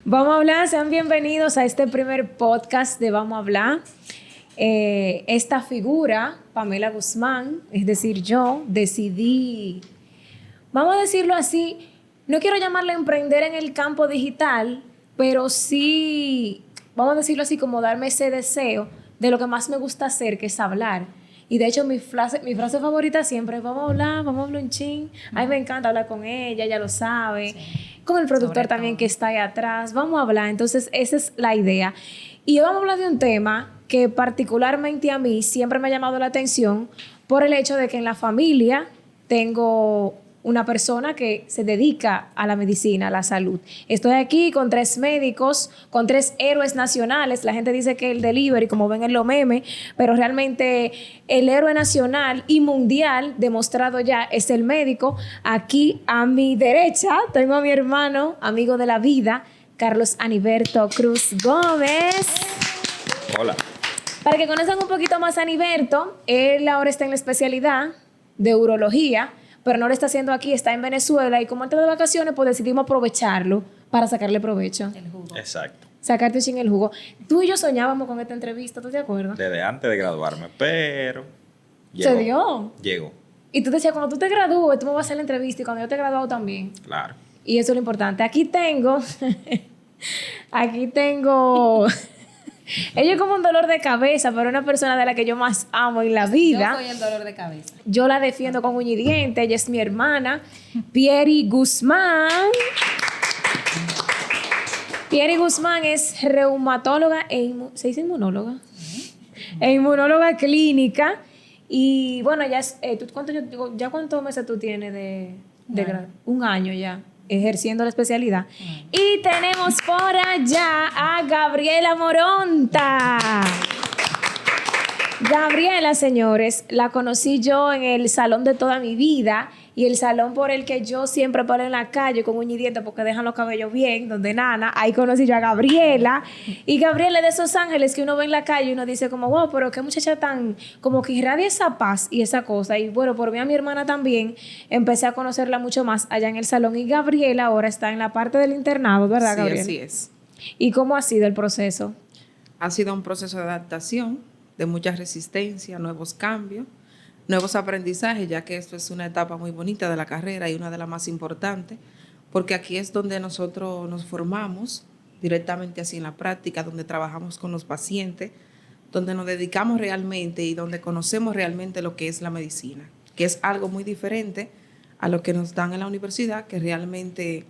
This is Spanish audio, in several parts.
Vamos a hablar, sean bienvenidos a este primer podcast de Vamos a hablar. Esta figura, Pamela Guzmán, es decir, yo decidí, vamos a decirlo así, no quiero llamarle emprender en el campo digital, pero sí, vamos a decirlo así, como darme ese deseo de lo que más me gusta hacer, que es hablar. Y de hecho mi frase favorita siempre es vamos a hablar un chin. A mí me encanta hablar con ella lo sabe. Sí. Con el productor también que está ahí atrás. Vamos a hablar, entonces esa es la idea. Y hoy vamos a hablar de un tema que particularmente a mí siempre me ha llamado la atención por el hecho de que en la familia tengo una persona que se dedica a la medicina, a la salud. Estoy aquí con 3 médicos, con 3 héroes nacionales. La gente dice que el delivery, como ven en los memes, pero realmente el héroe nacional y mundial demostrado ya es el médico. Aquí a mi derecha tengo a mi hermano, amigo de la vida, Carlos Aniberto Cruz Gómez. Hola. Para que conozcan un poquito más a Aniberto, él ahora está en la especialidad de urología, pero no lo está haciendo aquí, está en Venezuela, y como está de vacaciones, pues decidimos aprovecharlo para sacarle provecho. El jugo. Exacto. Sacarte sin el jugo. Tú y yo soñábamos con esta entrevista, ¿tú te acuerdas? Desde antes de graduarme, pero... ¿Se dio? Llegó. Y tú decías, cuando tú te gradúes, tú me vas a hacer la entrevista, y cuando yo te he graduado también. Claro. Y eso es lo importante. Aquí tengo... Ella es como un dolor de cabeza, pero una persona de la que yo más amo en la vida. Yo soy el dolor de cabeza. Yo la defiendo con uña y diente. Ella es mi hermana, Pieri Guzmán. Pieri Guzmán es reumatóloga ¿se dice inmunóloga? E inmunóloga clínica. Y bueno, ¿cuántos meses tú tienes de grado? Un año ya, ejerciendo la especialidad. Y tenemos por allá a Gabriela Moronta. Gabriela, señores, la conocí yo en el salón de toda mi vida y el salón por el que yo siempre paro en la calle con uña y diente porque dejan los cabellos bien, donde nana. Ahí conocí yo a Gabriela. Y Gabriela es de esos ángeles que uno ve en la calle y uno dice como, wow, pero qué muchacha tan, como que irradia esa paz y esa cosa. Y bueno, por mí a mi hermana también empecé a conocerla mucho más allá en el salón. Y Gabriela ahora está en la parte del internado, ¿verdad, Sí, Gabriela? así es. ¿Y cómo ha sido el proceso? Ha sido un proceso de adaptación, de mucha resistencia, nuevos cambios, nuevos aprendizajes, ya que esto es una etapa muy bonita de la carrera y una de las más importantes, porque aquí es donde nosotros nos formamos directamente así en la práctica, donde trabajamos con los pacientes, donde nos dedicamos realmente y donde conocemos realmente lo que es la medicina, que es algo muy diferente a lo que nos dan en la universidad, que realmente,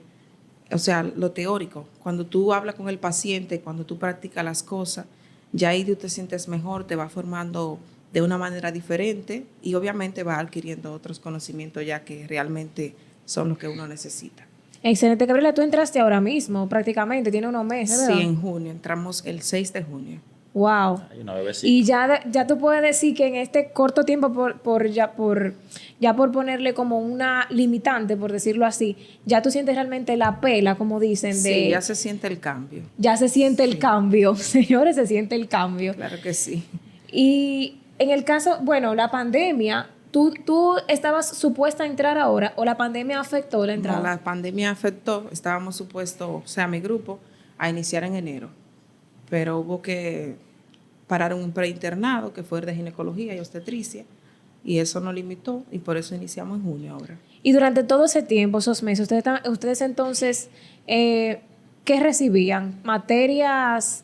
o sea, lo teórico. Cuando tú hablas con el paciente, cuando tú practicas las cosas, ya ahí tú te sientes mejor, te vas formando de una manera diferente y obviamente vas adquiriendo otros conocimientos ya que realmente son los que uno necesita. Excelente, Gabriela. Tú entraste ahora mismo, prácticamente, tiene unos meses, ¿verdad? Sí, en junio, entramos el 6 de junio. Wow. Hay una bebecita. Y ya tú puedes decir que en este corto tiempo, por ponerle como una limitante, por decirlo así, ya tú sientes realmente la pela, como dicen. Sí, ya se siente el cambio. Ya se siente el cambio. Señores, se siente el cambio. Claro que sí. Y en el caso, bueno, la pandemia, ¿tú estabas supuesta a entrar ahora o la pandemia afectó la entrada? No, la pandemia afectó, estábamos supuestos, o sea, mi grupo, a iniciar en enero, pero hubo que parar un preinternado que fue de ginecología y obstetricia y eso nos limitó y por eso iniciamos en junio ahora. Y durante todo ese tiempo, esos meses, ustedes entonces, ¿qué recibían? ¿Materias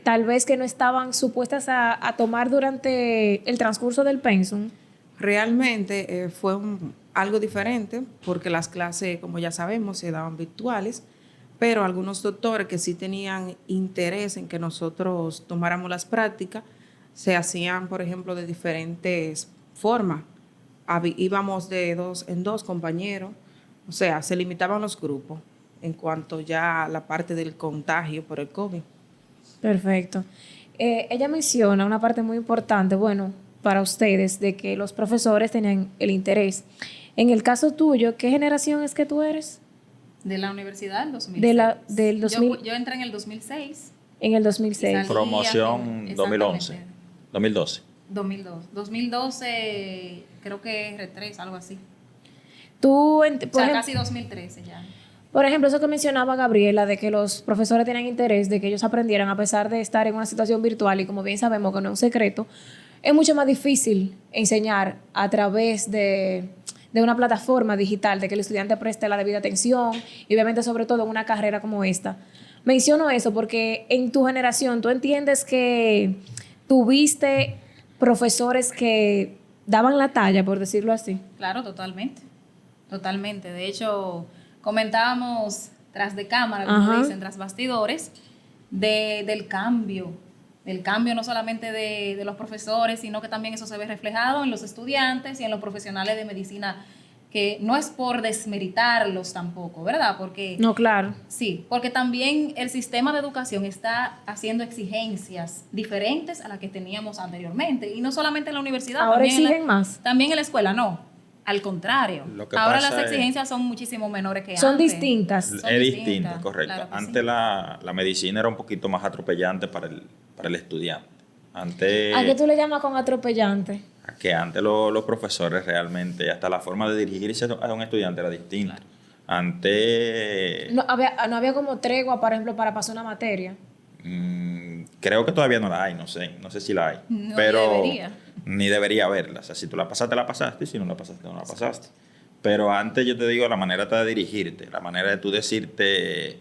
tal vez que no estaban supuestas a tomar durante el transcurso del pensum? Realmente fue algo diferente porque las clases, como ya sabemos, se daban virtuales, pero algunos doctores que sí tenían interés en que nosotros tomáramos las prácticas, se hacían, por ejemplo, de diferentes formas. Íbamos de 2 en 2 compañeros, o sea, se limitaban los grupos en cuanto ya a la parte del contagio por el COVID. Perfecto. Ella menciona una parte muy importante, bueno, para ustedes, de que los profesores tenían el interés. En el caso tuyo, ¿qué generación es que tú eres? De la universidad, en 2006. Del 2000. Yo entré en el 2006. En el 2006. Promoción 2011, 2012. 2002. 2012, creo que R3, algo así. Tú, O sea, casi 2013 ya. por ejemplo, eso que mencionaba Gabriela, de que los profesores tienen interés de que ellos aprendieran a pesar de estar en una situación virtual, y como bien sabemos que no es un secreto, es mucho más difícil enseñar a través de una plataforma digital, de que el estudiante preste la debida atención, y obviamente sobre todo en una carrera como esta. Menciono eso porque en tu generación, ¿tú entiendes que tuviste profesores que daban la talla, por decirlo así? Claro, totalmente. Totalmente. De hecho, comentábamos tras de cámara, como Ajá. dicen, tras bastidores, del cambio. Del cambio no solamente de los profesores, sino que también eso se ve reflejado en los estudiantes y en los profesionales de medicina, que no es por desmeritarlos tampoco, ¿verdad? Porque No, claro. sí, porque también el sistema de educación está haciendo exigencias diferentes a las que teníamos anteriormente. Y no solamente en la universidad. Ahora también exigen más. También en la escuela, no. Al contrario. Lo que Ahora pasa las es- exigencias son muchísimo menores que Son antes. distintas. Son Es distintas, distinto, correcto. claro que Antes sí. la medicina era un poquito más atropellante para el estudiante. Antes, ¿A qué tú le llamas con atropellante? que antes los profesores realmente, hasta la forma de dirigirse a un estudiante era distinta. Antes, No había como tregua, por ejemplo, para pasar una materia. creo que todavía no la hay, no sé si la hay. No, pero ni debería. Ni debería haberla. O sea, si tú la pasaste, y si no la pasaste, no la pasaste. Pero antes yo te digo, la manera de dirigirte, la manera de tú decirte,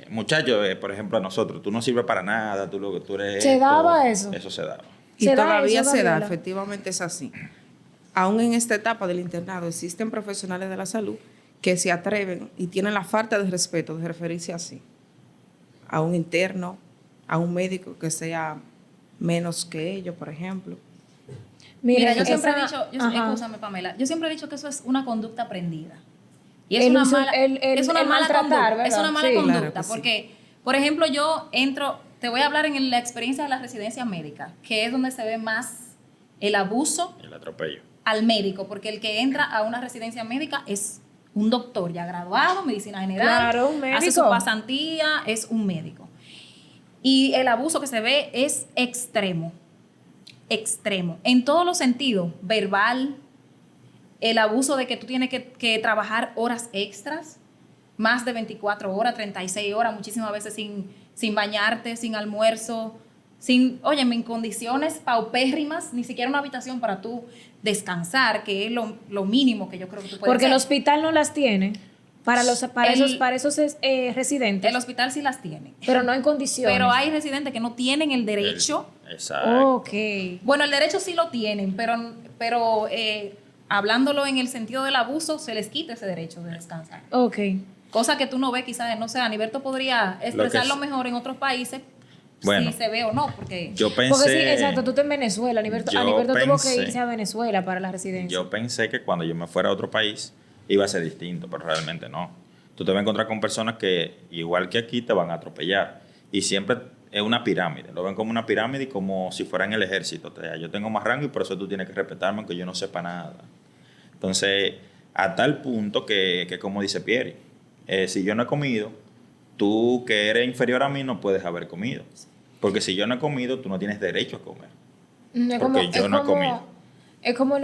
muchacho, por ejemplo, a nosotros, tú no sirves para nada, tú eres ¿Se esto. daba eso? Eso se daba. Y ¿Se da todavía eso, se da, Gabriela? efectivamente es así. Aún en esta etapa del internado existen profesionales de la salud que se atreven y tienen la falta de respeto de referirse así a un interno, a un médico que sea menos que ellos, por ejemplo. Mira, yo esa- siempre he dicho, Ajá. escúchame, Pamela, yo siempre he dicho que eso es una conducta aprendida. Y es El una uso- mala, es una el mala maltratar, conducta. Es ¿verdad? una mala Sí. conducta, Claro que sí. porque, por ejemplo, yo entro, te voy a hablar en la experiencia de la residencia médica, que es donde se ve más el abuso El atropello. al médico, porque el que entra a una residencia médica es un doctor ya graduado, medicina general, Claro, un hace su médico. pasantía, es un médico. Y el abuso que se ve es extremo, extremo, en todos los sentidos, verbal, el abuso de que tú tienes que trabajar horas extras, más de 24 horas, 36 horas, muchísimas veces sin bañarte, sin almuerzo, óyeme, en condiciones paupérrimas, ni siquiera una habitación para tú descansar, que es lo mínimo que yo creo que tú puedes Porque el hacer. hospital no las tiene para esos residentes, El hospital sí las tiene, pero no en condiciones. pero hay residentes que no tienen el derecho. Exacto. Ok. Bueno, el derecho sí lo tienen, pero hablándolo en el sentido del abuso, se les quita ese derecho de descansar. Ok. Cosa que tú no ves, quizás, no sé, Aniberto podría expresarlo mejor en otros países, Bueno, si se ve o no, porque Yo pensé, Porque sí, exacto, tú estás en Venezuela. Aniberto yo tuvo que pensé- irse a Venezuela para la residencia. yo pensé que cuando yo me fuera a otro país iba a ser distinto, pero realmente no. Tú te vas a encontrar con personas que, igual que aquí, te van a atropellar. Y siempre es una pirámide. Lo ven como una pirámide y como si fuera en el ejército. O sea, yo tengo más rango y por eso tú tienes que respetarme aunque yo no sepa nada. Entonces, a tal punto que como dice Pieri, si yo no he comido, tú que eres inferior a mí no puedes haber comido. Porque si yo no he comido, tú no tienes derecho a comer. Es porque yo no he comido. Es como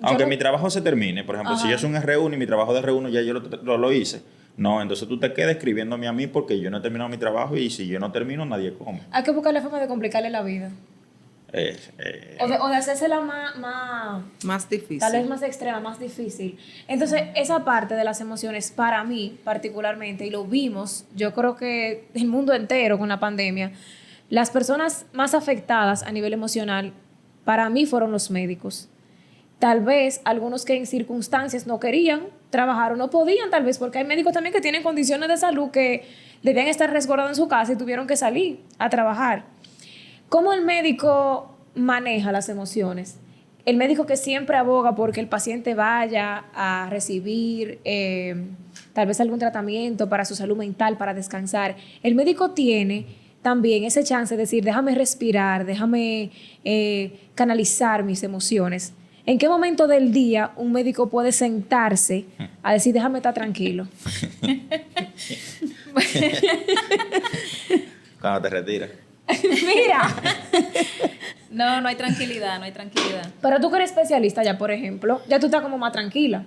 Aunque mi trabajo se termine, por ejemplo, si yo soy un R1 y mi trabajo de R1 ya yo lo hice, no, entonces tú te quedas escribiéndome a mí porque yo no he terminado mi trabajo y si yo no termino, nadie come. Hay que buscar la forma de complicarle la vida. O de hacérsela Más difícil. tal vez más extrema, más difícil. Entonces, esa parte de las emociones, para mí particularmente, y lo vimos, yo creo que el mundo entero con la pandemia, las personas más afectadas a nivel emocional, para mí fueron los médicos. Tal vez algunos que en circunstancias no querían trabajar o no podían, tal vez, porque hay médicos también que tienen condiciones de salud que debían estar resguardados en su casa y tuvieron que salir a trabajar. ¿Cómo el médico maneja las emociones? El médico que siempre aboga porque el paciente vaya a recibir tal vez algún tratamiento para su salud mental, para descansar. El médico tiene también ese chance de decir, déjame respirar, déjame canalizar mis emociones. ¿En qué momento del día un médico puede sentarse a decir, déjame estar tranquilo? Cuando te retiras. Mira, No, no hay tranquilidad, no hay tranquilidad. Pero tú que eres especialista ya, por ejemplo, ya tú estás como más tranquila.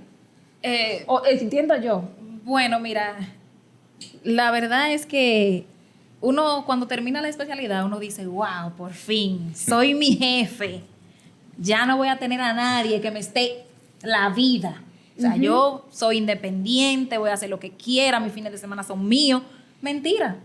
Entiendo yo. Bueno, mira, la verdad es que uno cuando termina la especialidad, uno dice, wow, por fin, soy mi jefe. Ya no voy a tener a nadie que me esté la vida. O sea, yo soy independiente, voy a hacer lo que quiera, mis fines de semana son míos. Mentira.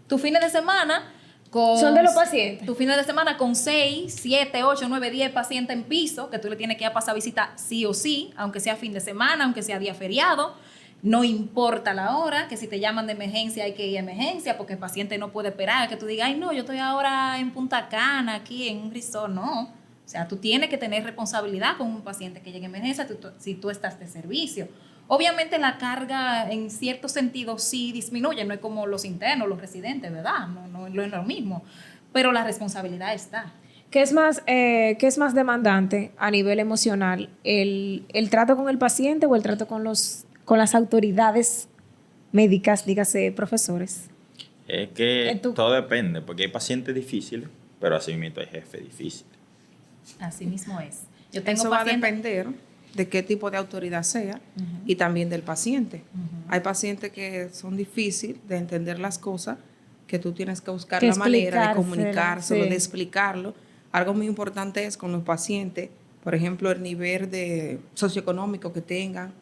Tus fines de semana Son de los pacientes. Tus fines de semana con 6, 7, 8, 9, 10 pacientes en piso, que tú le tienes que ir a pasar visita sí o sí, aunque sea fin de semana, aunque sea día feriado. No importa la hora, que si te llaman de emergencia hay que ir a emergencia, porque el paciente no puede esperar, que tú digas, ay no, yo estoy ahora en Punta Cana, aquí en un resort, no. O sea, tú tienes que tener responsabilidad con un paciente que llegue a emergencia si tú estás de servicio. Obviamente la carga en cierto sentido sí disminuye, no es como los internos, los residentes, ¿verdad? No es lo mismo, pero la responsabilidad está. ¿Qué es más demandante a nivel emocional? ¿El trato con el paciente o el trato con las autoridades médicas, dígase profesores? Es que todo depende, porque hay pacientes difíciles, pero así mismo hay jefes difíciles. Así mismo es. Yo tengo Eso va a pacientes. depender de qué tipo de autoridad sea y también del paciente. Hay pacientes que son difíciles de entender las cosas, que tú tienes que buscar Que la manera de explicársela, comunicárselo, sí. de explicarlo. Algo muy importante es con los pacientes, por ejemplo, el nivel de socioeconómico que tengan.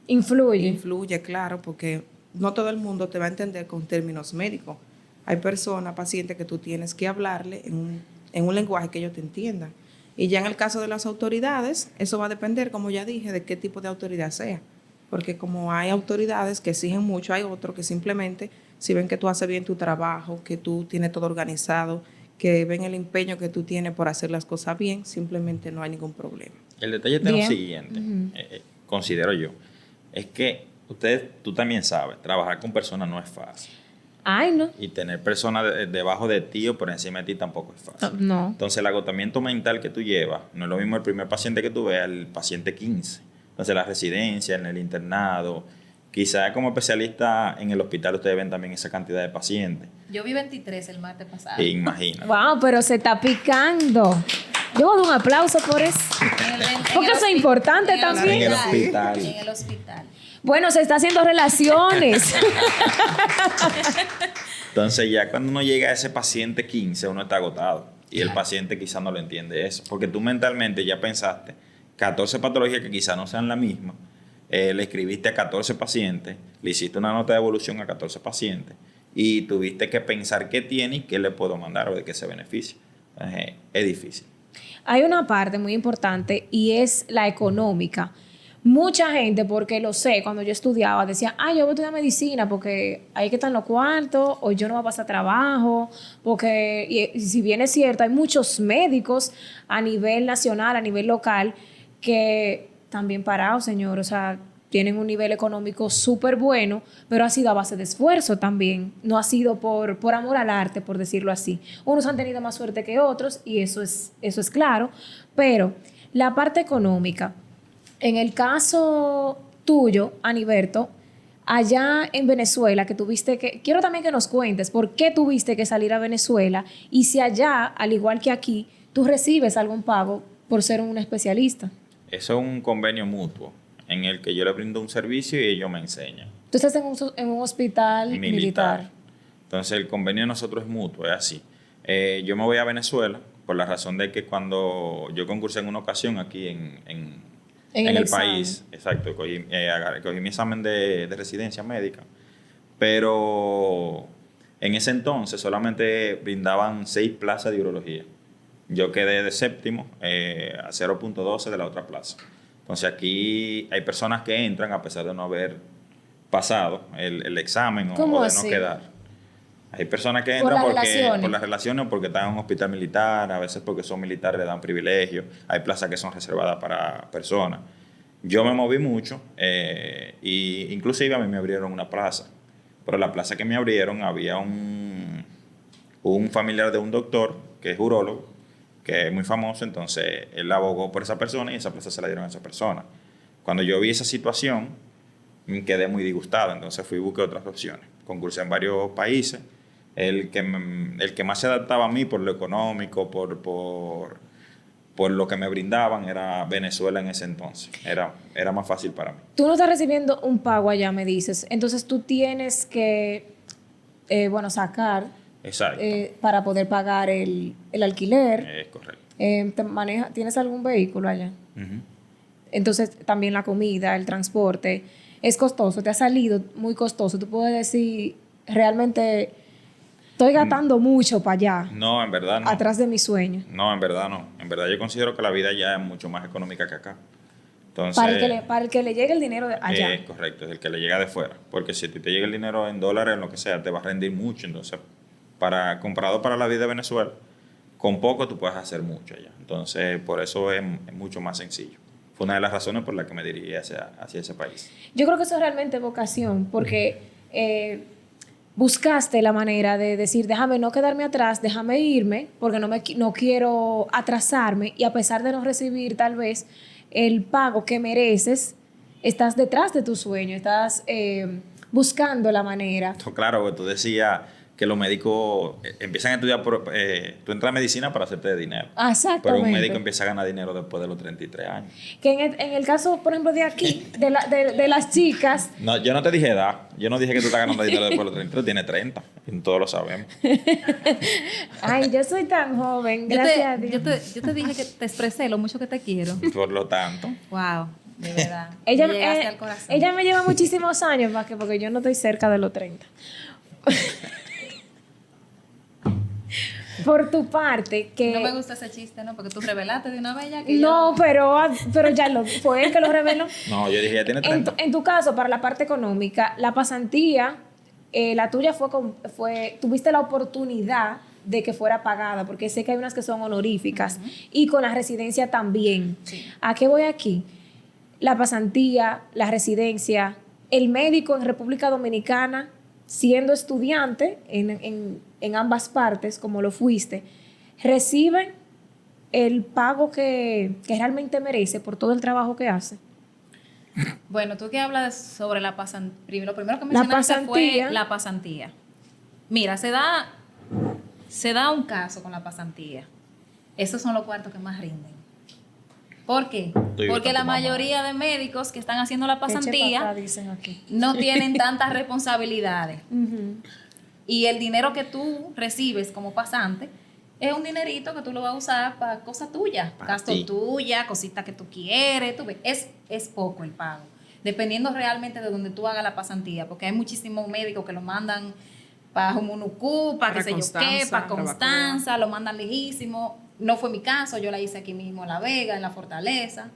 Influye. Influye, claro, porque no todo el mundo te va a entender con términos médicos. Hay personas, pacientes que tú tienes que hablarle en un lenguaje que ellos te entiendan. Y ya en el caso de las autoridades, eso va a depender, como ya dije, de qué tipo de autoridad sea. Porque como hay autoridades que exigen mucho, hay otros que simplemente, si ven que tú haces bien tu trabajo, que tú tienes todo organizado, que ven el empeño que tú tienes por hacer las cosas bien, simplemente no hay ningún problema. El detalle está en lo Bien. siguiente, considero yo, es que tú también sabes, trabajar con personas no es fácil. Ay, no. Y tener personas debajo de ti o por encima de ti tampoco es fácil. No. Entonces, el agotamiento mental que tú llevas no es lo mismo el primer paciente que tú veas, el paciente 15. Entonces, la residencia, en el internado, quizás como especialista en el hospital ustedes ven también esa cantidad de pacientes. Yo vi 23 el martes pasado. Imagina. Wow, pero se está picando. Yo voy a dar un aplauso por eso. Porque eso es importante también. En el hospital. En el hospital. Bueno, se está haciendo relaciones. Entonces, ya cuando uno llega a ese paciente 15, uno está agotado. Y el paciente quizás no lo entiende eso. Porque tú mentalmente ya pensaste 14 patologías que quizás no sean la misma. Le escribiste a 14 pacientes, le hiciste una nota de evolución a 14 pacientes y tuviste que pensar qué tiene y qué le puedo mandar o de qué se beneficia. Es difícil. Hay una parte muy importante y es la económica. Mucha gente, porque lo sé, cuando yo estudiaba, decía, yo voy a estudiar medicina porque ahí que están los cuartos, o yo no voy a pasar trabajo, porque, y si bien es cierto, hay muchos médicos a nivel nacional, a nivel local, que también parados, señor, o sea, tienen un nivel económico súper bueno, pero ha sido a base de esfuerzo también, no ha sido por amor al arte, por decirlo así. Unos han tenido más suerte que otros, y eso es claro, pero la parte económica, en el caso tuyo, Aniberto, allá en Venezuela, que tuviste que... Quiero también que nos cuentes por qué tuviste que salir a Venezuela y si allá, al igual que aquí, tú recibes algún pago por ser un especialista. Eso es un convenio mutuo en el que yo le brindo un servicio y ellos me enseñan. Tú estás en un hospital militar. Entonces, el convenio de nosotros es mutuo, es así. Yo me voy a Venezuela por la razón de que cuando yo concursé en una ocasión aquí en el examen. país, exacto, cogí mi examen de residencia médica, pero en ese entonces solamente brindaban 6 plazas de urología. Yo quedé de séptimo a 0.12 de la otra plaza. Entonces aquí hay personas que entran a pesar de no haber pasado el examen o de así? no quedar. Hay personas que Por entran las por las relaciones o porque están en un hospital militar, a veces porque son militares le dan privilegios, hay plazas que son reservadas para personas. Yo me moví mucho y inclusive a mí me abrieron una plaza, pero la plaza que me abrieron había un familiar de un doctor que es urólogo, que es muy famoso, entonces él abogó por esa persona y esa plaza se la dieron a esa persona. Cuando yo vi esa situación, me quedé muy disgustado, entonces fui y busqué otras opciones. Concursé en varios países, El que más se adaptaba a mí por lo económico, por lo que me brindaban, era Venezuela en ese entonces. Era más fácil para mí. Tú no estás recibiendo un pago allá, me dices. Entonces tú tienes que, sacar Exacto. para poder pagar el alquiler. Es correcto. ¿Tienes algún vehículo allá? Ujú. Entonces también la comida, el transporte. Es costoso, te ha salido muy costoso. Tú puedes decir, realmente estoy gastando mucho para allá, No, en verdad no. atrás de mis sueños. No, en verdad no. En verdad yo considero que la vida ya es mucho más económica que acá. Entonces, Para el que le llegue el dinero de allá. es correcto, es el que le llega de fuera. Porque si te llega el dinero en dólares, en lo que sea, te va a rendir mucho. Entonces, comparado para la vida de Venezuela, con poco tú puedes hacer mucho allá. Entonces, por eso es mucho más sencillo. Fue una de las razones por las que me dirigí hacia ese país. Yo creo que eso es realmente vocación, porque buscaste la manera de decir, déjame no quedarme atrás, déjame irme, porque no quiero atrasarme, y a pesar de no recibir tal vez el pago que mereces, estás detrás de tu sueño, estás buscando la manera. Claro, tú decías que los médicos empiezan a estudiar, tú entras a medicina para hacerte dinero. Exactamente. Pero un médico empieza a ganar dinero después de los 33 años. Que en el caso, por ejemplo, de aquí, de las chicas, No, yo no te dije edad. Yo no dije que tú estás ganando dinero después de los 33. Tienes 30. Y todos lo sabemos. ay, yo soy tan joven, gracias a Dios. Yo te dije que te expresé lo mucho que te quiero. Por lo tanto, Wow, de verdad. Ella, Me llegaste al corazón. ella me lleva muchísimos años más que porque yo no estoy cerca de los 30. Por tu parte, que... No me gusta ese chiste, ¿no? Porque tú revelaste de una vez ya que No, pero ya fue él que lo reveló. no, yo dije ya tiene 30. En tu caso, para la parte económica, la pasantía, la tuya tuviste la oportunidad de que fuera pagada, porque sé que hay unas que son honoríficas, y con la residencia también. Sí. ¿A qué voy aquí? La pasantía, la residencia, el médico en República Dominicana, siendo estudiante en ambas partes, como lo fuiste, reciben el pago que realmente merece por todo el trabajo que hace. Bueno, tú que hablas sobre la pasantía, lo primero que mencionaste fue la pasantía. Mira, se da un caso con la pasantía. Esos son los cuartos que más rinden. ¿Por qué? Porque la mayoría de médicos que están haciendo la pasantía Dicen aquí. no tienen tantas responsabilidades. Ujú. Y el dinero que tú recibes como pasante es un dinerito que tú lo vas a usar para cosas tuyas, Para gasto ti. tuya, cositas que tú quieres. Tú ves, es poco el pago, dependiendo realmente de donde tú hagas la pasantía, porque hay muchísimos médicos que lo mandan para Jumunucú, para qué sé yo qué, para Constanza, lo mandan lejísimo. No fue mi caso, yo la hice aquí mismo en La Vega, en La Fortaleza,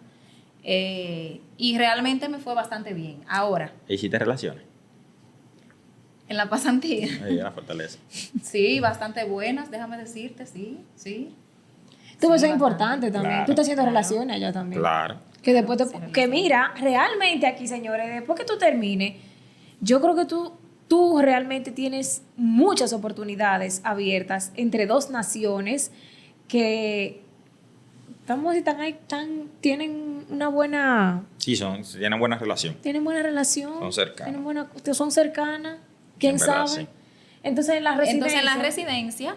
y realmente me fue bastante bien. Ahora, ¿Hiciste relaciones? en la pasantía. Ahí, en la fortaleza. Sí, bastante buenas, déjame decirte, sí. Tú, Sí, eso es bastante. importante también. Claro, Tú estás haciendo claro. relaciones allá también. Claro. Que después Sí, que mira, realmente aquí, señores, después que tú termines, yo creo que tú realmente tienes muchas oportunidades abiertas entre dos naciones que tienen una buena, Sí, tienen buena relación. relación. Son cercanas. Son cercanas. ¿Quién En verdad, sabe? sí. Entonces, en la Residencia,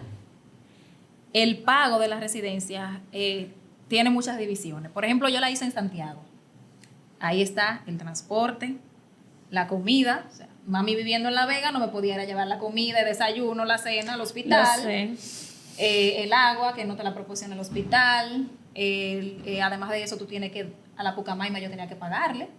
el pago de la residencia tiene muchas divisiones. Por ejemplo, yo la hice en Santiago. Ahí está el transporte, la comida. O sea, mami viviendo en La Vega no me podía ir a llevar la comida, el desayuno, la cena al hospital. El agua que no te la proporciona el hospital. Además de eso, tú tienes que, a la Pucamaima yo tenía que pagarle.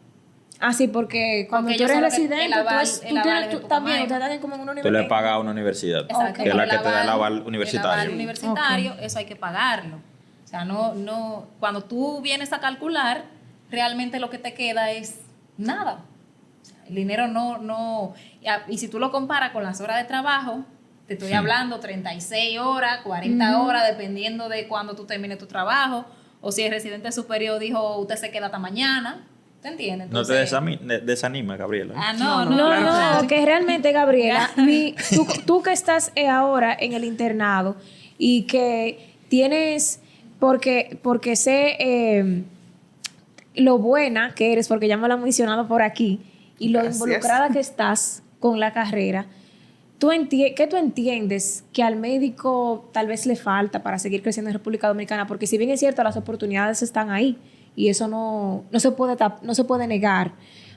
Ah, sí, porque cuando Porque tú ellos eres son los que- residente, el aval de tú también, Pucamaima. ustedes están como en una Tú universidad. le pagas a una universidad. Exacto. Que es la El que te da el aval El universitario. aval universitario, eso hay que pagarlo. O sea, no, cuando tú vienes a calcular, realmente lo que te queda es nada. O sea, el dinero no. Y si tú lo comparas con las horas de trabajo, te estoy hablando 36 horas, 40 horas, dependiendo de cuándo tú termines tu trabajo. O si el residente superior dijo, usted se queda hasta mañana. ¿Te entiendes? No te Entonces, desanima, Gabriela. Ah, No, claro. que realmente, Gabriela, tú que estás ahora en el internado y que tienes, porque sé lo buena que eres, porque ya me lo han mencionado por aquí, y lo Gracias. involucrada que estás con la carrera, ¿Qué tú entiendes que al médico tal vez le falta para seguir creciendo en República Dominicana? Porque si bien es cierto, las oportunidades están ahí y eso no se puede no se puede negar.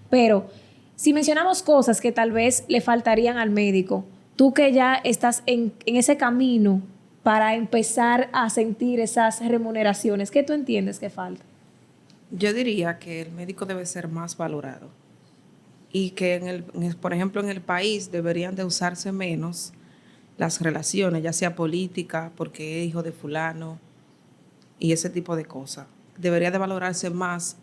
Pero si mencionamos cosas que tal vez le faltarían al médico, tú que ya estás en ese camino para empezar a sentir esas remuneraciones, ¿qué tú entiendes que falta? Yo diría que el médico debe ser más valorado y que, por ejemplo, en el país deberían de usarse menos las relaciones, ya sea política, porque es hijo de fulano y ese tipo de cosas. Debería de valorarse más,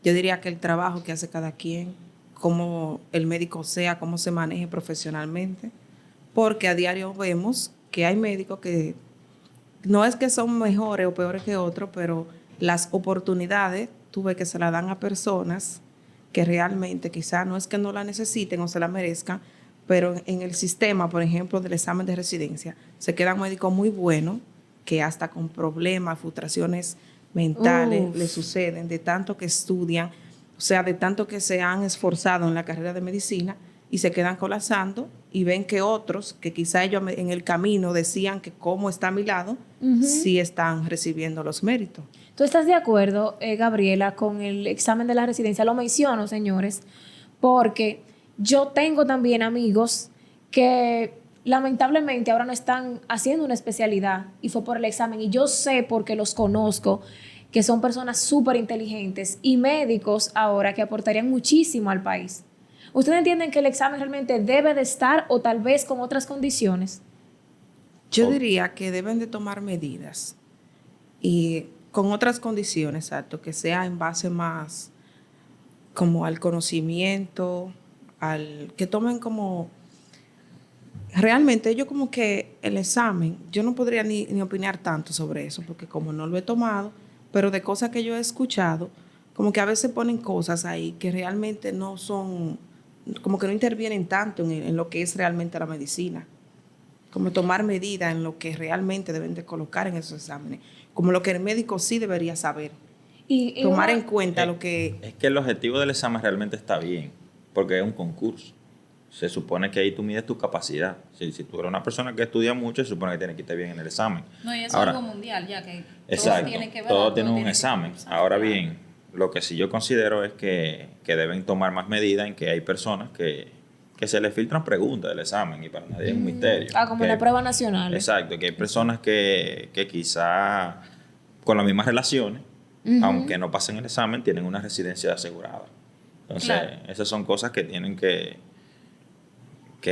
yo diría que el trabajo que hace cada quien, cómo el médico sea, cómo se maneje profesionalmente, porque a diario vemos que hay médicos que no es que son mejores o peores que otros, pero las oportunidades tú ves que se las dan a personas que realmente quizás no es que no la necesiten o se la merezcan, pero en el sistema, por ejemplo, del examen de residencia, se quedan médicos muy buenos que hasta con problemas, frustraciones mentales le suceden, de tanto que estudian, o sea, de tanto que se han esforzado en la carrera de medicina y se quedan colapsando y ven que otros, que quizá ellos en el camino decían que cómo está a mi lado, sí están recibiendo los méritos. ¿Tú estás de acuerdo, Gabriela, con el examen de la residencia? Lo menciono, señores, porque yo tengo también amigos que lamentablemente ahora no están haciendo una especialidad y fue por el examen. Y yo sé, porque los conozco, que son personas súper inteligentes y médicos ahora que aportarían muchísimo al país. ¿Ustedes entienden que el examen realmente debe de estar o tal vez con otras condiciones? Yo diría que deben de tomar medidas y con otras condiciones, exacto, que sea en base más como al conocimiento, que tomen como realmente yo como que el examen, yo no podría ni opinar tanto sobre eso, porque como no lo he tomado, pero de cosas que yo he escuchado, como que a veces ponen cosas ahí que realmente no son, como que no intervienen tanto en lo que es realmente la medicina. Como tomar medidas en lo que realmente deben de colocar en esos exámenes, como lo que el médico sí debería saber. Y Tomar en cuenta lo que... Es que el objetivo del examen realmente está bien, porque es un concurso. Se supone que ahí tú mides tu capacidad. Si tú eres una persona que estudia mucho, se supone que tienes que irte bien en el examen. No, y eso Ahora, es algo mundial, ya que exacto, todo tiene que ver. todo tiene un examen. Ahora bien, lo que sí yo considero es que deben tomar más medidas en que hay personas que se les filtran preguntas del examen y para nadie es un misterio. como Que la hay- prueba nacional. Exacto, que hay personas que quizá con las mismas relaciones, aunque no pasen el examen, tienen una residencia asegurada. Entonces, Claro. esas son cosas que tienen que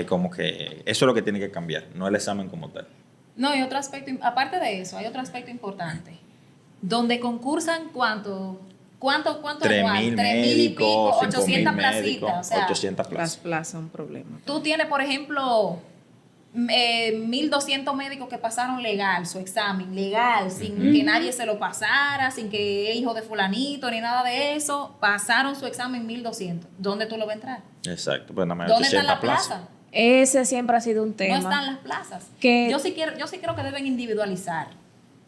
como que eso es lo que tiene que cambiar, no el examen como tal. No, y otro aspecto, aparte de eso, hay otro aspecto importante. Donde concursan ¿cuánto 3.000 anual? 3.000 y médicos, pico, 5.000 800 médicos, placitas. O sea, 800 Las plazas. plazas son un problema. tú tienes, por ejemplo, 1.200 médicos que pasaron legal su examen, legal, sin que nadie se lo pasara, sin que hijo de fulanito ni nada de eso, pasaron su examen 1.200. ¿Dónde tú lo vas a entrar? Exacto, pues nada más ¿Dónde está 800 la plazas. plaza? Ese siempre ha sido un No tema. están las plazas. Que- Yo sí creo que deben individualizar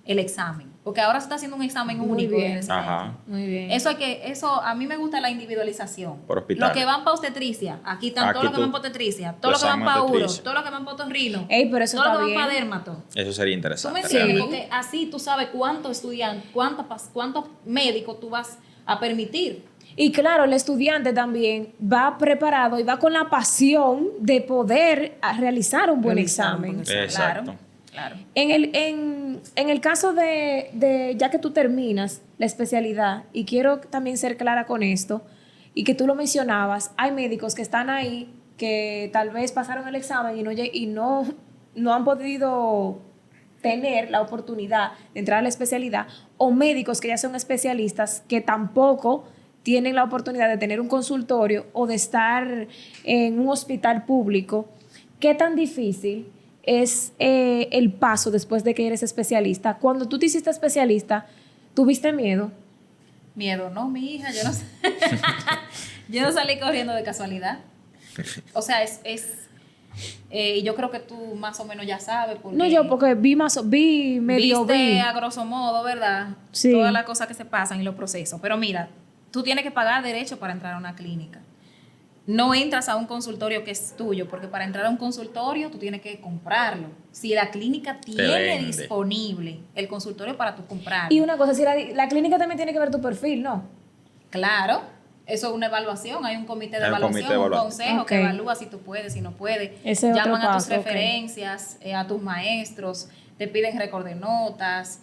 el examen, porque ahora se está haciendo un examen Muy único. bien. de residencia. Ajá. Muy bien. Eso a mí me gusta la individualización. Por hospitales. Los que van para obstetricia, aquí están todos Aquí los que tú- van para obstetricia, tu todos los que van examen para uro, obstetricia. todos los que van para otorrino, Ey, pero eso todos los está que van para bien. dermato. Eso sería ¿Tú interesante. me entiendes? realmente. Porque así tú sabes cuántos estudiantes, cuántos médicos tú vas a permitir. Y claro, el estudiante también va preparado y va con la pasión de poder realizar un buen Realizar un examen. buen examen. Exacto. Claro. En el caso de ya que tú terminas la especialidad, y quiero también ser clara con esto, y que tú lo mencionabas, hay médicos que están ahí que tal vez pasaron el examen y no han podido tener la oportunidad de entrar a la especialidad, o médicos que ya son especialistas que tampoco tienen la oportunidad de tener un consultorio o de estar en un hospital público. ¿Qué tan difícil es el paso después de que eres especialista? Cuando tú te hiciste especialista, ¿tuviste miedo? Miedo, no, mi hija, yo no sé. Yo no salí corriendo de casualidad. O sea, y yo creo que tú más o menos ya sabes. Porque No, yo porque vi medio viste a grosso modo, ¿verdad? Sí. Todas las cosas que se pasan y los procesos. Pero mira, tú tienes que pagar derecho para entrar a una clínica. no entras a un consultorio que es tuyo, porque para entrar a un consultorio tú tienes que comprarlo. Si la clínica tiene vende. disponible el consultorio para tú comprarlo. Y una cosa, si la clínica también tiene que ver tu perfil, ¿no? Claro, eso es una evaluación, hay un comité de Hay un evaluación, comité de un evaluación. consejo Ok. que evalúa si tú puedes, si no puedes. Ese es otro Llaman a tus paso, ok. referencias, a tus maestros, te piden récord de notas.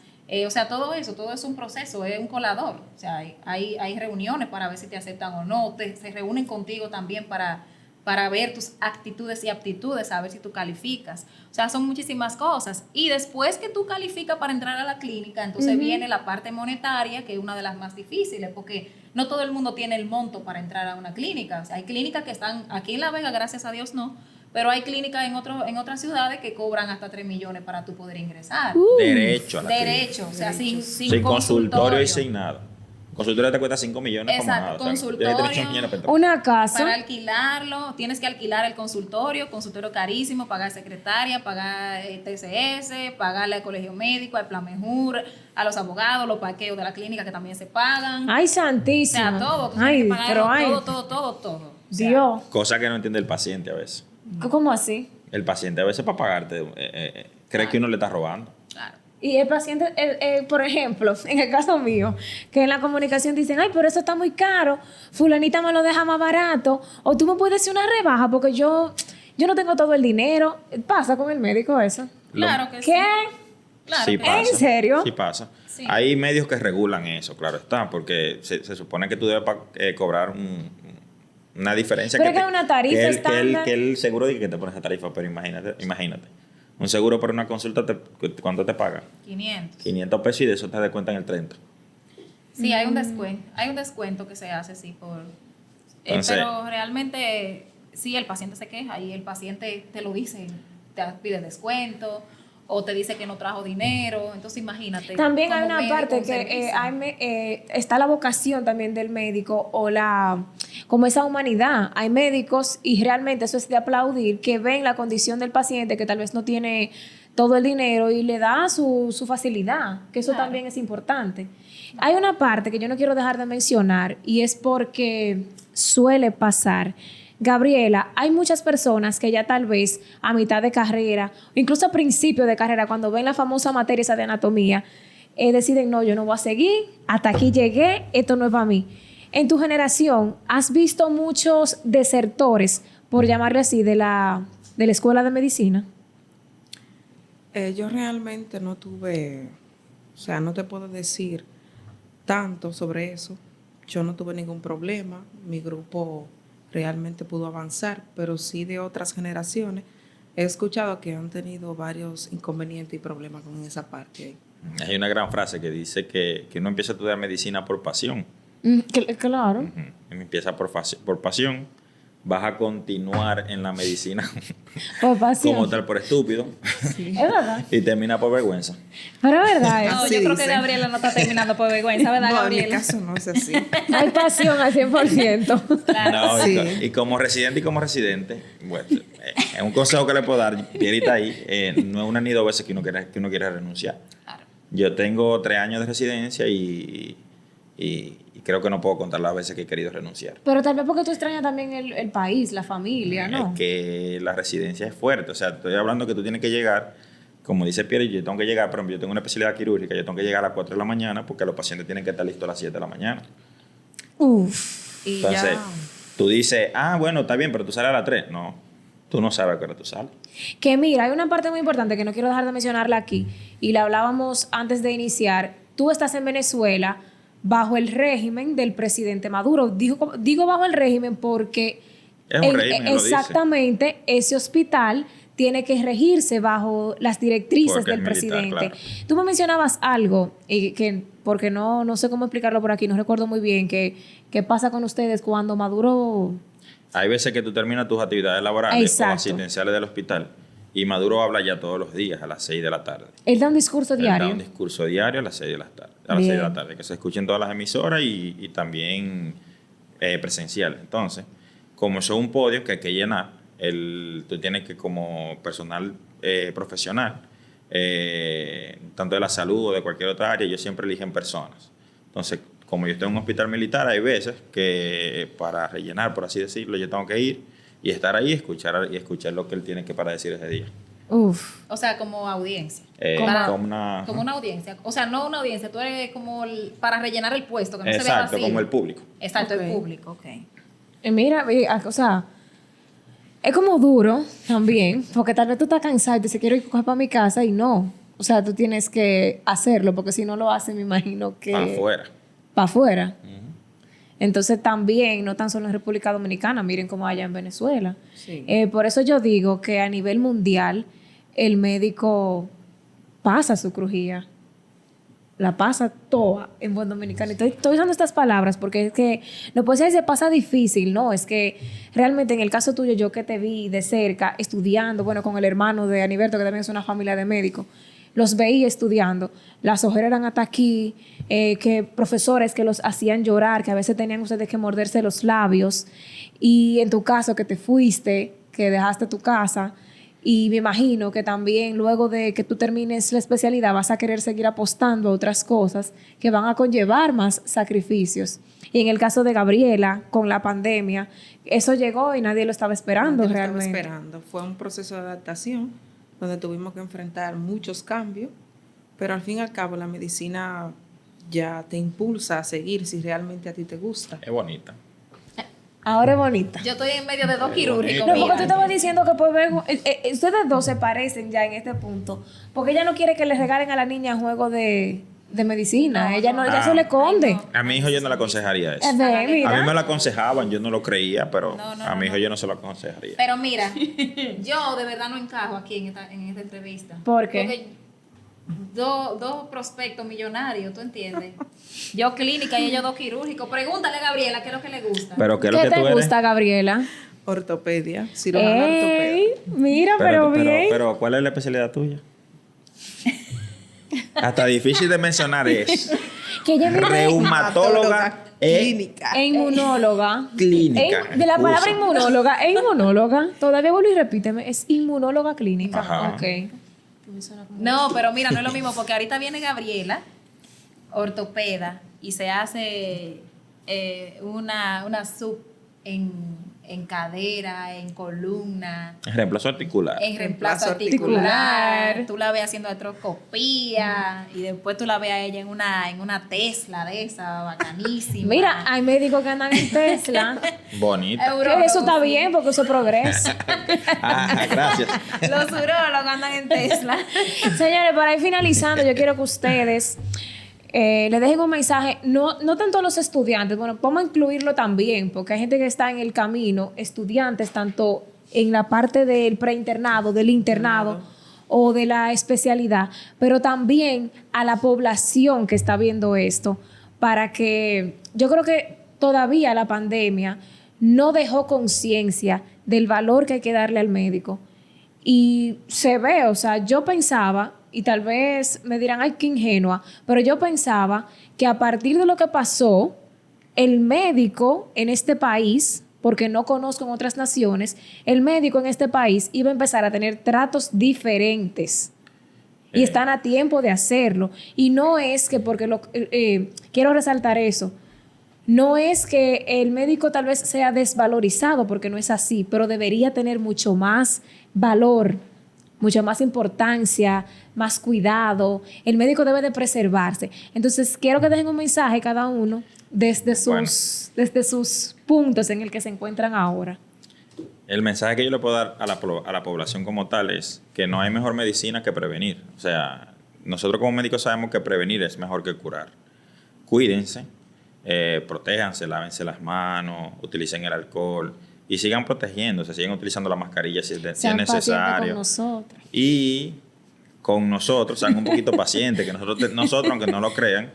O sea, todo eso es un proceso, es un colador. O sea, hay reuniones para ver si te aceptan o no, se reúnen contigo también para ver tus actitudes y aptitudes, a ver si tú calificas. O sea, son muchísimas cosas. Y después que tú calificas para entrar a la clínica, entonces viene la parte monetaria, que es una de las más difíciles, porque no todo el mundo tiene el monto para entrar a una clínica. O sea, hay clínicas que están aquí en La Vega, gracias a Dios no, pero hay clínicas en otras ciudades que cobran hasta 3 millones para tú poder ingresar. Derecho a la clínica. Derecho, o sea, sin Sin consultorio y sin nada. Consultorio te cuesta 5 millones como Exacto, nada. O sea, consultorio. tienes 3 millones para entrar. Una casa. Para alquilarlo, tienes que alquilar el consultorio carísimo, pagar secretaria, pagar TCS, pagarle al colegio médico, al plan Mejur, a los abogados, los parqueos de la clínica que también se pagan. Ay, O santísimo. sea, todo. Tú Ay, tienes que pero pagarlo ay, todo. O sea, Dios. Cosa que no entiende el paciente a veces. ¿Cómo así? El paciente a veces para pagarte cree que uno le está robando. claro. Y el paciente, por ejemplo, en el caso mío, que en la comunicación dicen, ay, pero eso está muy caro, fulanita me lo deja más barato, o tú me puedes hacer una rebaja porque yo no tengo todo el dinero. ¿Pasa con el médico eso? Claro que sí. ¿Qué? Claro Sí que pasa. ¿En serio? Sí pasa. Sí. Hay medios que regulan eso, claro está, porque se supone que tú debes cobrar una diferencia. Pero es que hay una tarifa estándar. Que el seguro dice que te pone esa tarifa, pero imagínate. Un seguro para una consulta, ¿cuánto te paga? 500. 500 pesos y de eso te descuentan el 30. Sí, hay un descuento que se hace, sí, por... Entonces- pero realmente, sí, el paciente se queja y el paciente te lo dice, te pide descuento o te dice que no trajo dinero, entonces imagínate. También hay como una médico, parte un que servicio. está la vocación también del médico o como esa humanidad. Hay médicos, y realmente eso es de aplaudir, que ven la condición del paciente que tal vez no tiene todo el dinero y le da su facilidad, que eso Claro. también es importante. Hay una parte que yo no quiero dejar de mencionar y es porque suele pasar. Gabriela, hay muchas personas que ya tal vez a mitad de carrera, o incluso a principio de carrera, cuando ven la famosa materia esa de anatomía, deciden, no, yo no voy a seguir, hasta aquí llegué, esto no es para mí. En tu generación, ¿has visto muchos desertores, por llamarle así, de la escuela de medicina? Yo realmente no tuve, o sea, no te puedo decir tanto sobre eso. Yo no tuve ningún problema. Mi grupo realmente pudo avanzar, pero sí de otras generaciones he escuchado que han tenido varios inconvenientes y problemas con esa parte ahí. Hay una gran frase que dice que uno empieza a estudiar medicina por pasión. Claro. Ujú. Empieza por pasión. Vas a continuar en la medicina Por pasión. como tal por estúpido Es verdad. y termina por vergüenza. Pero es verdad. No, Sí, yo creo que dicen. Gabriela no está terminando por vergüenza, ¿verdad, No, en mi Gabriela? caso no es así. Hay pasión al 100%. Claro. No, Sí. y como residente, bueno, es un consejo que le puedo dar, Pierita ahí, no es una ni dos veces que uno quiere renunciar. Claro. Yo tengo 3 años de residencia y creo que no puedo contar las veces que he querido renunciar. Pero tal vez porque tú extrañas también el país, la familia, ¿no? Es que la residencia es fuerte. O sea, estoy hablando que tú tienes que llegar, como dice Pierre, yo tengo que llegar, por ejemplo, yo tengo una especialidad quirúrgica, yo tengo que llegar a las 4 de la mañana porque los pacientes tienen que estar listos a las 7 de la mañana. Uf. Y Entonces, ya, tú dices, bueno, está bien, pero tú sales a las 3. No, tú no sabes a qué hora tú sales. Que mira, hay una parte muy importante que no quiero dejar de mencionarla aquí, y la hablábamos antes de iniciar. Tú estás en Venezuela bajo el régimen del presidente Maduro. Digo bajo el régimen porque Es un régimen, lo dice. exactamente ese hospital tiene que regirse bajo las directrices Porque del es militar, presidente. claro. Tú me mencionabas algo, porque no sé cómo explicarlo por aquí, no recuerdo muy bien, qué pasa con ustedes cuando Maduro... Hay veces que tú terminas tus actividades laborales Exacto. o asistenciales del hospital y Maduro habla ya todos los días a las 6 de la tarde. Él da un discurso Él diario. da un discurso diario a las 6 de la tarde. Bien. Que se escuchen todas las emisoras y también presencial. Entonces, como eso es un podio que hay que llenar, tú tienes que, como personal profesional, tanto de la salud o de cualquier otra área, ellos siempre eligen personas. Entonces, como yo estoy en un hospital militar, hay veces que para rellenar, por así decirlo, yo tengo que ir y estar ahí y escuchar lo que él tiene que para decir ese día. Uf. O sea, como audiencia. Como una audiencia. O sea, no una audiencia, tú eres como para rellenar el puesto, que no se vea Exacto, vacío. como el público. Exacto, Ok. el público, ok. Mira, o sea, es como duro también, porque tal vez tú estás cansado y te dices, quiero ir para mi casa y no. O sea, tú tienes que hacerlo, porque si no lo haces, me imagino que... Afuera. Para afuera. Entonces también, no tan solo en República Dominicana, miren cómo allá en Venezuela. Sí. Por eso yo digo que a nivel mundial el médico pasa su crujía. La pasa toda en buen dominicano. Y estoy usando estas palabras porque es que no puede ser se pasa difícil, no, es que realmente en el caso tuyo, yo que te vi de cerca estudiando, bueno, con el hermano de Aniberto, que también es una familia de médicos, los veía estudiando, las ojeras eran hasta aquí, que profesores que los hacían llorar, que a veces tenían ustedes que morderse los labios, y en tu caso que te fuiste, que dejaste tu casa, y me imagino que también luego de que tú termines la especialidad vas a querer seguir apostando a otras cosas que van a conllevar más sacrificios. Y en el caso de Gabriela, con la pandemia, eso llegó y nadie lo estaba esperando Nadie lo estaba realmente. esperando. Fue un proceso de adaptación donde tuvimos que enfrentar muchos cambios, pero al fin y al cabo la medicina ya te impulsa a seguir si realmente a ti te gusta. Es bonita. Ahora es bonita. Yo estoy en medio de dos quirúrgicos. No, porque mira. tú estabas diciendo que por ver, ustedes dos se parecen ya en este punto. Porque ella no quiere que le regalen a la niña juego de medicina. No, ella no. ella se le esconde. Ay, no. A mi hijo yo no le aconsejaría eso. Es de, mira. A mí me lo aconsejaban, yo no lo creía, pero No, a mi hijo yo no se lo aconsejaría. Pero mira, yo de verdad no encajo aquí en esta entrevista. ¿Por qué? Porque dos prospectos millonarios, ¿tú entiendes? Yo clínica y ellos dos quirúrgicos. Pregúntale a Gabriela qué es lo que le gusta. Pero ¿qué es lo ¿Qué que tú te eres? gusta, Gabriela? Ortopedia, cirujana Ey, ortopeda. mira, pero bien. Pero, ¿cuál es la especialidad tuya? Hasta difícil de mencionar es Que ella vive reumatóloga clínica. e inmunóloga. Clínica. De la palabra Excusa. inmunóloga, es inmunóloga. Todavía vuelvo y repíteme, es inmunóloga clínica. Ajá. Ok. No, pero mira, no es lo mismo porque ahorita viene Gabriela, ortopeda, y se hace una sub en cadera, en columna, Reemplazo articular. en reemplazo Reemplazo articular. articular. Tú la ves haciendo artroscopía y después tú la ves a ella en una Tesla de esa, bacanísima. Mira, hay médicos que andan en Tesla. Bonita. Que eso está bien porque eso es progreso. Ah, gracias. Los urólogos andan en Tesla. Señores, para ir finalizando, yo quiero que ustedes le dejen un mensaje, no tanto a los estudiantes, bueno, vamos a incluirlo también, porque hay gente que está en el camino, estudiantes, tanto en la parte del preinternado, del internado o de la especialidad, pero también a la población que está viendo esto, para que yo creo que todavía la pandemia no dejó conciencia del valor que hay que darle al médico. Y se ve, o sea, yo pensaba, y tal vez me dirán, ay, qué ingenua, pero yo pensaba que a partir de lo que pasó, el médico en este país, porque no conozco en otras naciones, el médico en este país iba a empezar a tener tratos diferentes. Y están a tiempo de hacerlo. Y no es que porque quiero resaltar eso. No es que el médico tal vez sea desvalorizado, porque no es así, pero debería tener mucho más valor, mucha más importancia, más cuidado. El médico debe de preservarse. Entonces, quiero que dejen un mensaje cada uno desde sus puntos en el que se encuentran ahora. El mensaje que yo le puedo dar a la población como tal es que no hay mejor medicina que prevenir. O sea, nosotros como médicos sabemos que prevenir es mejor que curar. Cuídense, protéjanse, lávense las manos, utilicen el alcohol y sigan protegiéndose, sigan utilizando la mascarilla si es Sean pacientes necesario. con nosotros. Y con nosotros, sean un poquito pacientes, que nosotros, aunque no lo crean,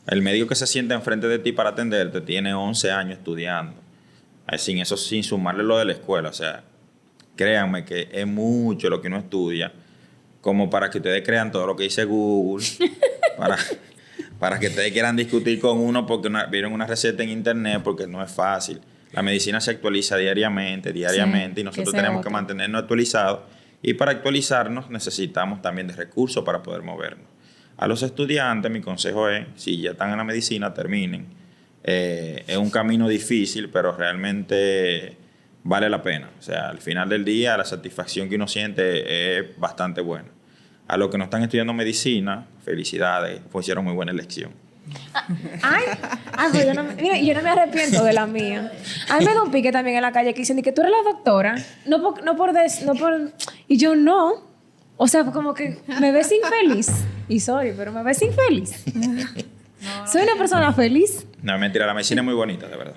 el médico que se sienta enfrente de ti para atenderte tiene 11 años estudiando. Sin sumarle lo de la escuela. O sea, créanme que es mucho lo que uno estudia, como para que ustedes crean todo lo que dice Google, para que ustedes quieran discutir con uno porque vieron una receta en internet, porque no es fácil. La medicina se actualiza diariamente, y nosotros tenemos que mantenernos actualizados. Y para actualizarnos necesitamos también de recursos para poder movernos. A los estudiantes mi consejo es, si ya están en la medicina, terminen. Es un camino difícil, pero realmente vale la pena. O sea, al final del día, la satisfacción que uno siente es bastante buena. A los que no están estudiando medicina, felicidades, hicieron muy buena elección. Pues yo no me arrepiento de la mía. A mí me da un pique también en la calle que dicen que tú eres la doctora. Y yo no. O sea, como que me ves infeliz. Y sorry, pero me ves infeliz. Soy una persona feliz. No, mentira, la medicina es muy bonita, de verdad.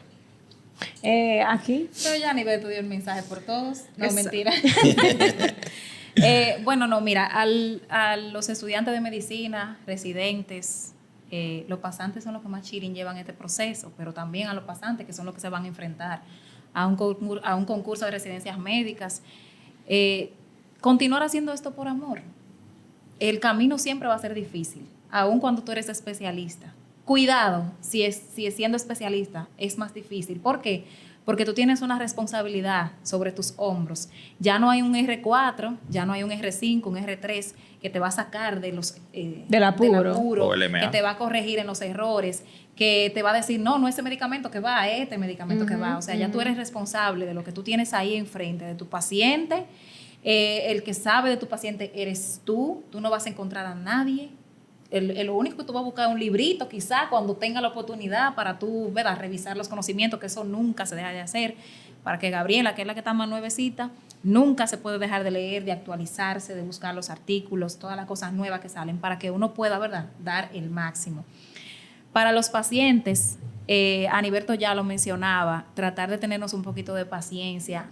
Aquí. Pero ya ni dio el mensaje por todos. No, Eso. mentira. Bueno, no, mira, a los estudiantes de medicina, residentes, los pasantes son los que más chilling llevan este proceso, pero también a los pasantes, que son los que se van a enfrentar a un concurso de residencias médicas. Continuar haciendo esto por amor. El camino siempre va a ser difícil, aun cuando tú eres especialista. Cuidado, si siendo especialista es más difícil. ¿Por qué? Porque tú tienes una responsabilidad sobre tus hombros. Ya no hay un R4, ya no hay un R5, un R3 que te va a sacar del apuro, O LMA. que te va a corregir en los errores, que te va a decir, no ese medicamento que va, este medicamento que va. O sea, ya tú eres responsable de lo que tú tienes ahí enfrente, de tu paciente. El que sabe de tu paciente eres tú. Tú no vas a encontrar a nadie. Lo único que tú vas a buscar es un librito, quizá cuando tenga la oportunidad para tú, ¿verdad?, revisar los conocimientos, que eso nunca se deja de hacer, para que Gabriela, que es la que está más nuevecita, nunca se puede dejar de leer, de actualizarse, de buscar los artículos, todas las cosas nuevas que salen, para que uno pueda, ¿verdad?, dar el máximo. Para los pacientes, Aniberto ya lo mencionaba, tratar de tenernos un poquito de paciencia.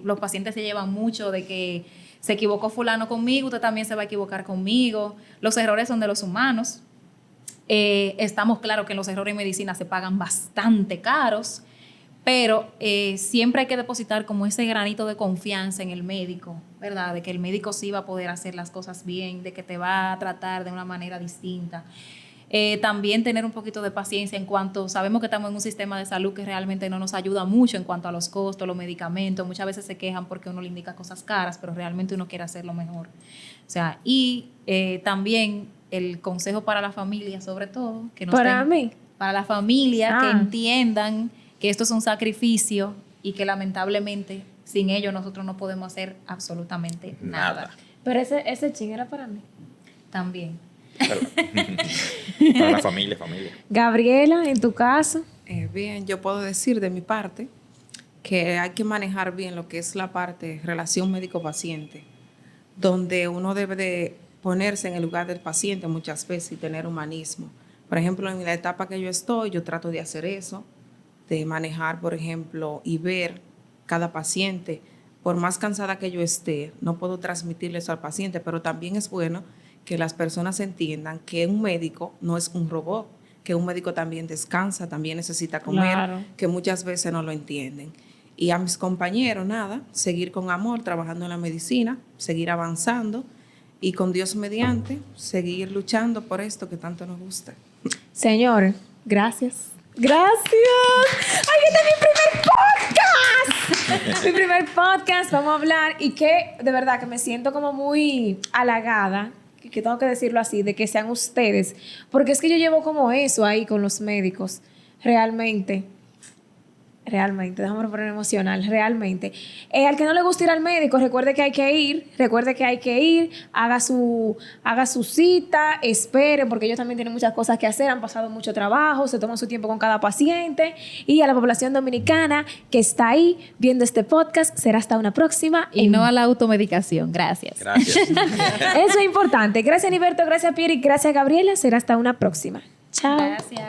Los pacientes se llevan mucho de que se equivocó fulano conmigo, usted también se va a equivocar conmigo. Los errores son de los humanos. Estamos claros que los errores en medicina se pagan bastante caros, pero siempre hay que depositar como ese granito de confianza en el médico, ¿verdad? De que el médico sí va a poder hacer las cosas bien, de que te va a tratar de una manera distinta. También tener un poquito de paciencia en cuanto, sabemos que estamos en un sistema de salud que realmente no nos ayuda mucho en cuanto a los costos, los medicamentos. Muchas veces se quejan porque uno le indica cosas caras, pero realmente uno quiere hacerlo mejor. O sea, y también el consejo para la familia, sobre todo, que para la familia, que entiendan que esto es un sacrificio y que lamentablemente sin ello nosotros no podemos hacer absolutamente nada. Pero ese ching era para mí. También. Para la familia. Gabriela, en tu caso. Bien, yo puedo decir de mi parte que hay que manejar bien lo que es la parte relación médico-paciente, donde uno debe de ponerse en el lugar del paciente muchas veces y tener humanismo. Por ejemplo, en la etapa que yo estoy, yo trato de hacer eso, de manejar, por ejemplo, y ver cada paciente. Por más cansada que yo esté, no puedo transmitirle eso al paciente, pero también es bueno que las personas entiendan que un médico no es un robot, que un médico también descansa, también necesita comer, Claro. que muchas veces no lo entienden. Y a mis compañeros, nada, seguir con amor, trabajando en la medicina, seguir avanzando y con Dios mediante, seguir luchando por esto que tanto nos gusta. Señores, gracias. ¡Gracias! ¡Ay, este es mi primer podcast! Mi primer podcast, vamos a hablar. Y que, de verdad, que me siento como muy halagada, que tengo que decirlo así, de que sean ustedes. Porque es que yo llevo como eso ahí con los médicos, realmente, déjame poner emocional, realmente. Al que no le gusta ir al médico, recuerde que hay que ir, haga su cita, espere, porque ellos también tienen muchas cosas que hacer, han pasado mucho trabajo, se toman su tiempo con cada paciente. Y a la población dominicana que está ahí viendo este podcast, será hasta una próxima. Y no a la automedicación. Gracias. Gracias. Eso es importante. Gracias, Aniberto, gracias, Pierre, y gracias, Gabriela. Será hasta una próxima. Chao. Gracias.